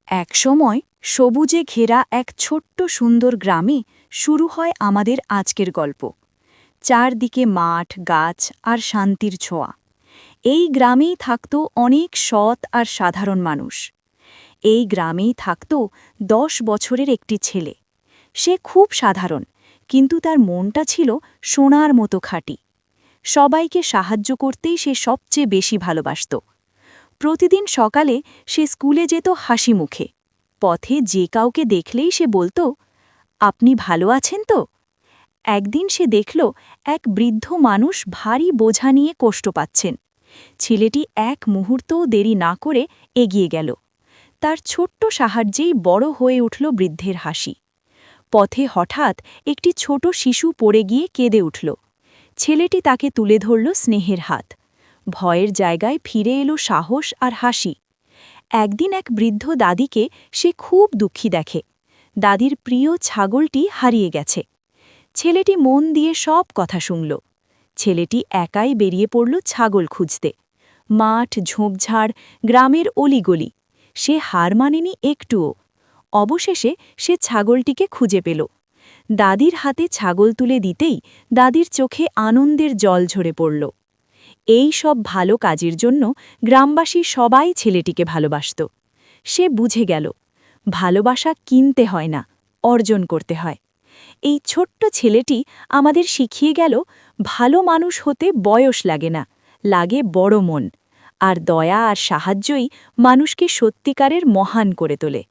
একসময় সবুজে ঘেরা এক ছোট্ট সুন্দর গ্রামে শুরু হয় আমাদের আজকের গল্প। চারদিকে মাঠ, গাছ আর শান্তির ছোঁয়া। এই গ্রামেই থাকত অনেক সৎ আর সাধারণ মানুষ। এই গ্রামেই থাকত 10 বছরের একটি ছেলে। সে খুব সাধারণ, কিন্তু তার মনটা ছিল সোনার মতো খাঁটি। সবাইকে সাহায্য করতেই সে সবচেয়ে বেশি ভালোবাসত। প্রতিদিন সকালে সে স্কুলে যেত হাসি মুখে। পথে যে কাউকে দেখলেই সে বলতো, আপনি ভালো আছেন তো? একদিন সে দেখল এক বৃদ্ধ মানুষ ভারী বোঝা নিয়ে কষ্ট পাচ্ছেন। ছেলেটি এক মুহূর্তও দেরি না করে এগিয়ে গেল। তার ছোট্ট সাহায্যেই বড় হয়ে উঠল বৃদ্ধের হাসি। পথে হঠাৎ একটি ছোট শিশু পড়ে গিয়ে কেঁদে উঠল। ছেলেটি তাকে তুলে ধরল স্নেহের হাত। ভয়ের জায়গায় ফিরে এলো সাহস আর হাসি। একদিন এক বৃদ্ধ দাদিকে সে খুব দুঃখী দেখে। দাদির প্রিয় ছাগলটি হারিয়ে গেছে। ছেলেটি মন দিয়ে সব কথা শুনল। ছেলেটি একাই বেরিয়ে পড়ল ছাগল খুঁজতে। মাঠ, ঝোপঝাড়, গ্রামের অলিগলি। সে হার মানেনি একটুও। অবশেষে সে ছাগলটিকে খুঁজে পেল। দাদির হাতে ছাগল তুলে দিতেই দাদির চোখে আনন্দের জল ঝরে পড়ল। এই সব ভালো কাজের জন্য গ্রামবাসী সবাই ছেলেটিকে ভালোবাসত। সে বুঝে গেল, ভালোবাসা কিনতে হয় না, অর্জন করতে হয়। এই ছোট্ট ছেলেটি আমাদের শিখিয়ে গেল, ভালো মানুষ হতে বয়স লাগে না, লাগে বড় মন। আর দয়া আর সাহায্যই মানুষকে সত্যিকারের মহান করে তোলে।